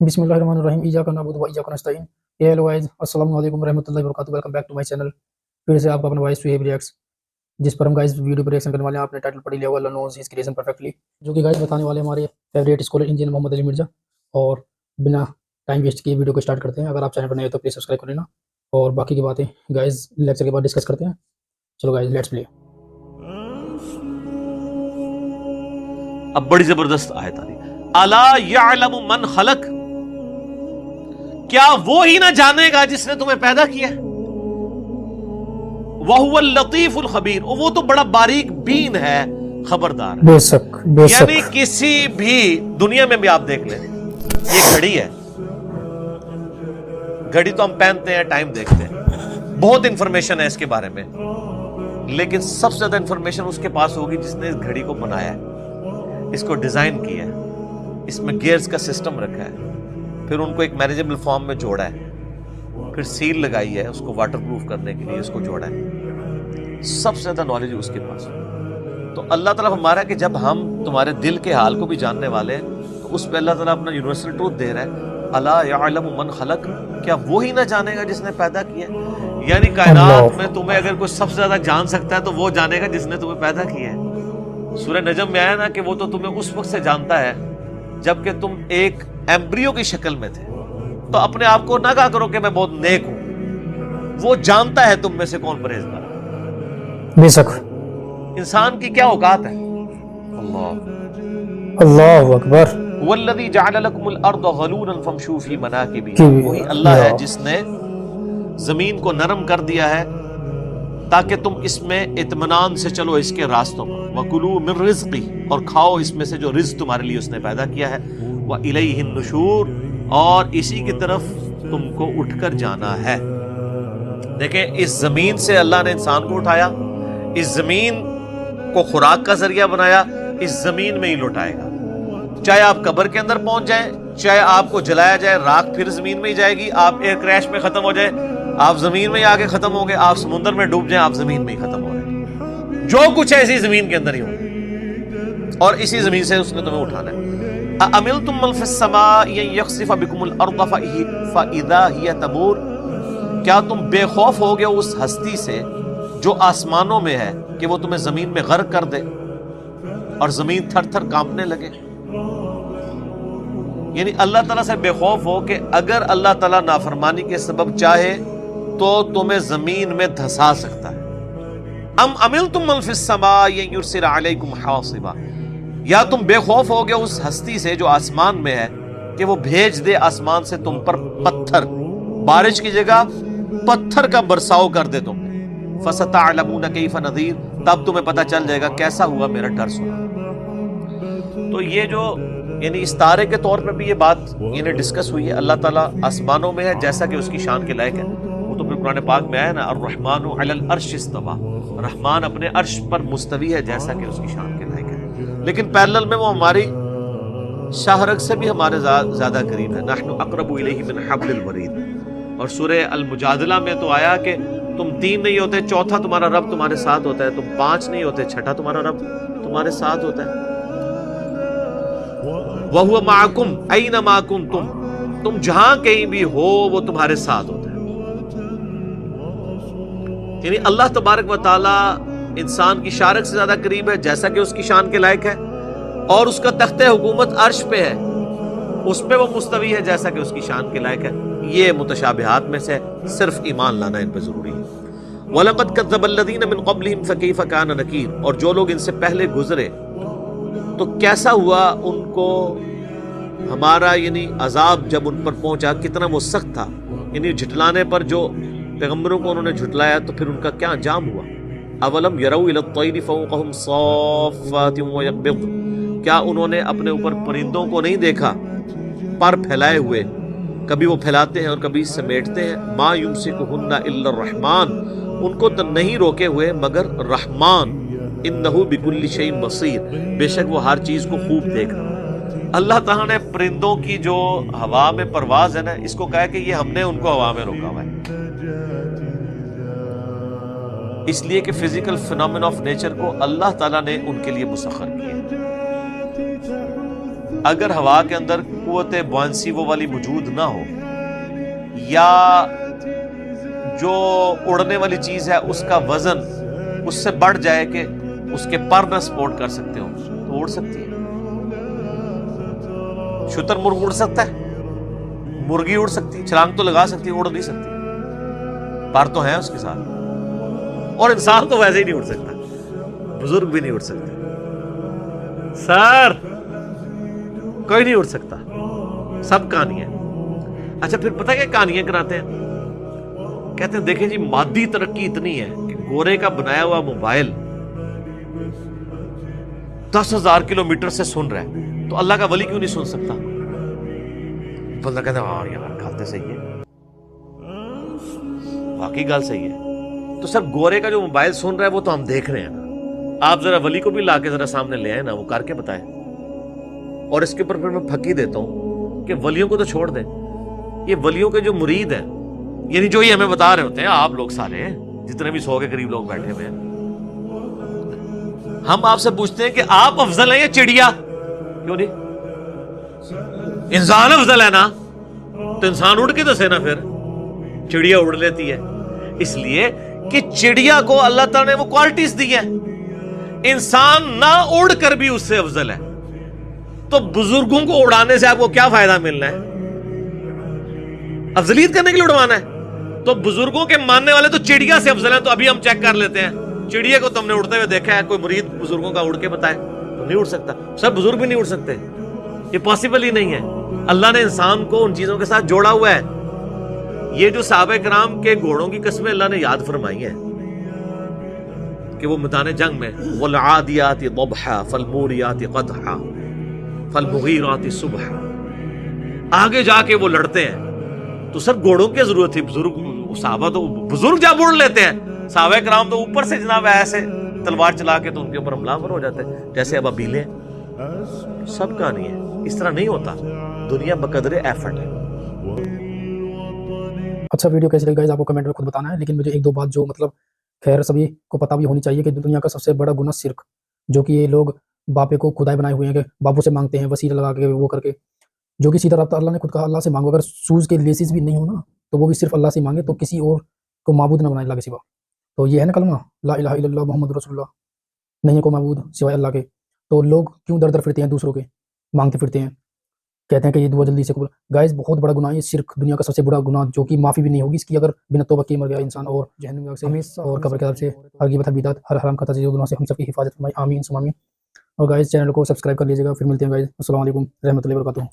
बिस्मिल्लाहिर्रहमानिर्रहीम इय्याका नअबुदु व इय्याका नस्तईन। हे hello guys, अस्सलामु अलैकुम रहमतुल्लाहि व बरकातहू। Welcome back to my channel. फिर से आपका अपना वॉइस टू रिएक्ट्स, जिस पर हम गाइस वीडियो पर रिएक्शन करने वाले हैं। आपने टाइटल पढ़ ही लिया होगा, Allah knows his creation perfectly, जो कि गाइस बताने वाले हमारे favourite scholar engineer Muhammad Ali Mirza. और बिना टाइम वेस्ट किए वीडियो को स्टार्ट करते हैं। अगर आप चैनल पर नए हो तो प्लीज़ सब्सक्राइब कर लेना, और बाकी की बातें गाइस लेक्चर के बाद डिस्कस करते हैं। चलो गाइस, लेट्स प्ले। अब बड़ी जबरदस्त आयत आ रही, अला यअलमु मन खलक, क्या वो ही ना जानेगा जिसने तुम्हें पैदा किया? वहुवल लतीफुल खबीर, वो तो बड़ा बारीक बीन है, खबरदार है। बेशक बेशक। यानी किसी भी दुनिया में भी आप देख लें, ये घड़ी है, घड़ी तो हम पहनते हैं, टाइम देखते हैं, बहुत इंफॉर्मेशन है इसके बारे में, लेकिन सबसे ज्यादा इंफॉर्मेशन उसके पास होगी जिसने इस घड़ी को बनाया है, इसको डिजाइन किया है, इसमें गियर्स का सिस्टम रखा है, फिर उनको एक मैनेजेबल फॉर्म में जोड़ा है, फिर सील लगाई है उसको वाटर प्रूफ करने के लिए, इसको जोड़ा है। सबसे ज्यादा नॉलेज उसके पास है। तो अल्लाह ताला हमारा कि जब हम तुम्हारे दिल के हाल को भी जानने वाले हैं, तो उस पर अल्लाह ताला अपना यूनिवर्सल ट्रूथ दे रहा है, अला यअलमु मन खलक, क्या वो ही ना जानेगा जिसने पैदा किया? यानी कायनात में तुम्हें अगर कोई सबसे ज्यादा जान सकता है तो वो जानेगा जिसने तुम्हें पैदा किया है। सूरह नजम में आया ना कि वो तो तुम्हें उस वक्त से जानता है जबकि तुम एक एम्ब्रियो की शक्ल में थे। तो अपने आप को ना कहा करो कि मैं बहुत नेक हूं, वो जानता है तुम में से कौन परहेजगार है। बेशक। इंसान की क्या औकात है? अल्लाहु अकबर। वल्लज़ी जअल लकुमुल अर्द ज़लूलन फमशू फी मनाकिबिहा, वही अल्लाह है जिसने जमीन को नरम कर दिया है ताकि तुम इसमें इत्मीनान से चलो इसके रास्तों पर। वकुलू मिन रिज़्क़ी, और खाओ इसमें से जो रिज़्क़ तुम्हारे लिए उसने पैदा किया है। व इलैहिन नुशूर, और इसी की तरफ तुमको उठकर जाना है। देखें, इस जमीन से अल्लाह ने इंसान को उठाया, इस जमीन को खुराक का जरिया बनाया, इस जमीन में ही लौटाएगा। चाहे आप कब्र के अंदर पहुंच जाएं, चाहे आपको जलाया जाए, राख फिर जमीन में ही जाएगी। आप एयर क्रैश में खत्म हो जाए, आप जमीन में ही आके खत्म होंगे। आप समुद्र में डूब जाएं, आप जमीन में ही खत्म हो जाएंगे। जो कुछ है इसी जमीन के अंदर ही होगा, और इसी जमीन से उसने तुम्हें उठाना है। अमिलतुम मन फिस समाई अन यख्सिफ बिकुमुल अर्द फइज़ा हिय तमूर, क्या तुम बेखौफ हो गए उस हस्ती से जो आसमानों में है कि वो तुम्हें जमीन में गर्क कर दे और जमीन थर थर कांपने लगे? यानी अल्लाह ताला से बेखौफ हो कि अगर अल्लाह ताला नाफरमानी के सबब चाहे तो तुम्हें जमीन में धंसा सकता है। अम अमिलतुम मन फिस समाई अन युरसिल अलैकुम हासिबा, या तुम बेखौफ हो गए उस हस्ती से जो आसमान में है कि वो भेज दे आसमान से तुम पर पत्थर, बारिश की जगह पत्थर का बरसाव कर दे तुम। फसतअलमून कैफ नज़ीर, तब तुम्हें पता चल जाएगा कैसा हुआ मेरा डर सुना। तो ये जो यानी इस तारे के तौर पर भी ये बात यानी डिस्कस हुई है। अल्लाह ताला आसमानों में है जैसा कि उसकी शान के लायक है। वो तो फिर कुरान पाक में आया ना, अर्रहमानु अलल अर्श इस्तवा, रहमान अपने अर्श पर मुस्तवी है जैसा कि उसकी शान के लायक है। लेकिन पैरेलल में वो हमारी शाहरग से भी हमारे ज्यादा करीब है। नहनु अक़रबु इलैहि मिन हब्लिल वरीद। और सूरह अल मुजादला में तो आया कि तुम तीन नहीं होते, चौथा तुम्हारा रब तुम्हारे साथ होता है, तुम पांच नहीं होते, छठा तुम्हारा रब तुम्हारे साथ होता है। वहुवा माकुम ऐनमा कुंतुम, तुम जहां कहीं भी हो वो तुम्हारे साथ होता है। यानी अल्लाह तबारक व तआला इंसान की शारक से ज्यादा करीब है जैसा कि उसकी शान के लायक है, और उसका तख्ते हुकूमत अर्श पे है, उस पे वो मुस्तवी है जैसा कि उसकी शान के लायक है। ये मुतशाबिहात में से सिर्फ ईमान लाना इन पे जरूरी है। वलक़द कज़्ज़बल्लज़ीन मिन क़ब्लिहिम फ़कैफ़ कान नकीर, और जो लोग इनसे पहले गुजरे तो कैसा हुआ उनको हमारा यानी अजाब जब उन पर पहुंचा, कितना वो सख्त था। यानी झुटलाने पर जो पैगम्बरों को उन्होंने झुटलाया तो फिर उनका क्या अंजाम हुआ। अवलम यरौ इला तैरि फ़ौक़हुम साफ़्फ़ातिन व यक़बिज़, क्या उन्होंने अपने ऊपर परिंदों को नहीं देखा पर फैलाए हुए, कभी वो फैलाते हैं और कभी समेटते हैं। मा युमसिकुहुन्ना इल्ला रहमान, उनको तो नहीं रोके हुए मगर रहमान। इन्नहु बिकुल्लि शैइन बसीर, बेशक वो हर चीज को खूब देख रहा है। अल्लाह ताला ने परिंदों की जो हवा में परवाज है ना, इसको कहा कि ये हमने उनको हवा में रोका हुआ है, इसलिए कि फिजिकल फिनोमेना ऑफ नेचर को अल्लाह ताला ने उनके लिए मुसख्खर किया। اگر ہوا کے اندر قوت بوئنسی وہ والی موجود نہ ہو یا جو اڑنے والی چیز ہے اس کا وزن اس سے بڑھ جائے کہ اس کے پر نہ سپورٹ کر سکتے ہو تو اڑ سکتی ہے. شتر مرغ اڑ سکتا ہے, مرغی اڑ سکتی, چھلانگ تو لگا سکتی, اڑ نہیں سکتی, پر تو ہیں اس کے ساتھ. اور انسان تو ویسے ہی نہیں اڑ سکتا, بزرگ بھی نہیں اڑ سکتے, سر کوئی نہیں اڑ سکتا, سب کہانیاں. اچھا پھر پتہ کیا کہانیاں کراتے ہیں, کہتے ہیں دیکھیں جی مادی ترقی اتنی ہے کہ گورے کا بنایا ہوا موبائل 10,000 کلومیٹر سے سن رہا ہے تو اللہ کا ولی کیوں نہیں سن سکتا؟ بندہ کہتا ہے ہاں یار گل تو صحیح ہے, واقعی گل صحیح ہے. تو سر گورے کا جو موبائل سن رہا ہے وہ تو ہم دیکھ رہے ہیں نا, آپ ذرا ولی کو بھی لا کے ذرا سامنے لے آئے نا, وہ کر کے بتائے. اور اس کے اوپر پھر میں پھکی دیتا ہوں کہ ولیوں کو تو چھوڑ دیں, یہ ولیوں کے جو مرید ہیں یعنی جو یہ ہمیں بتا رہے ہوتے ہیں آپ لوگ سارے جتنے بھی 100 کے قریب لوگ بیٹھے ہوئے ہیں, ہم آپ سے پوچھتے ہیں کہ آپ افضل ہیں یا چڑیا؟ کیوں نہیں؟ انسان افضل ہے نا, تو انسان اڑ کے دسے نا, پھر چڑیا اڑ لیتی ہے اس لیے کہ چڑیا کو اللہ تعالیٰ نے وہ کوالٹیز دی ہیں, انسان نہ اڑ کر بھی اس سے افضل ہے. تو بزرگوں کو اڑانے سے آپ کو کیا فائدہ ملنا ہے؟ افضلیت کرنے کے لیے اڑوانا ہے. تو بزرگوں کے ماننے والے تو چڑیا سے افضل ہیں. تو ابھی ہم چیک کر لیتے ہیں, چڑیا کو تم نے اڑتے ہوئے دیکھا ہے؟ کوئی مرید بزرگوں کا اڑ کے بتائے تو نہیں اڑ سکتا. سب بزرگ بھی نہیں اڑ سکتے, یہ پاسبل ہی نہیں ہے. اللہ نے انسان کو ان چیزوں کے ساتھ جوڑا ہوا ہے. یہ جو صحابہ کرام کے گھوڑوں کی قسمیں اللہ نے یاد فرمائی ہیں کہ وہ میدان جنگ میں والعادیات ضبحا فالموریات قدحا فالمغیرات صبحا, آگے جا کے وہ لڑتے ہیں. تو سر گھوڑوں کی ضرورت تھی, بزرگ صحابہ تو بزرگ جب اڑ لیتے ہیں, صحابہ کرام تو اوپر سے جناب ایسے تلوار چلا کے تو ان کے اوپر حملہ آور ہو جاتے ہیں جیسے ابابیلیں. سب کہانی ہے, اس طرح نہیں ہوتا. دنیا بقدر ایفرٹ ہے. اچھا ویڈیو کیسی لگی گائز آپ کو کمنٹ میں خود بتانا ہے, لیکن مجھے ایک دو بات جو مطلب خیر سبھی کو پتہ بھی ہونی چاہیے کہ دنیا کا سب سے بڑا گناہ شرک, جو کہ یہ لوگ باپے کو خدائے بنائے ہوئے ہیں کہ باپو سے مانگتے ہیں وسیلہ لگا کے وہ کر کے, جو کہ سیدھا رابطہ اللہ نے خود کہا اللہ سے مانگو. اگر سوز کے لیسز بھی نہیں ہو نا تو وہ بھی صرف اللہ سے مانگے, تو کسی اور کو معبود نہ بنائے اللہ کے سوا. تو یہ ہے نا کلمہ لا الہ الا اللہ محمد رسول اللہ, نہیں ہے کوئی معبود سوائے اللہ کے. تو لوگ کیوں در در پھرتے ہیں دوسروں کے, مانگتے پھرتے ہیں, کہتے ہیں کہ یہ دعا جلدی سے قبول. گائز بہت بڑا گناہ ہے شرک, دنیا کا سب سے بڑا گناہ جو کہ معافی بھی نہیں ہوگی اس کی اگر بنا توبہ کیے مر گیا انسان. اور جہنم کی آگ سے ہمیشہ اور قبر کے عذاب سے, ہر غیبت ہر بدعت ہر حرام کا تجزیہ گناہ سے ہم سب کی حفاظت فرمائے, آمین ثم آمین. اور گائز چینل کو سبسکرائب کر لیجیے گا. پھر ملتے ہیں گائز, السلام علیکم رحمۃ اللہ وبرکاتہ.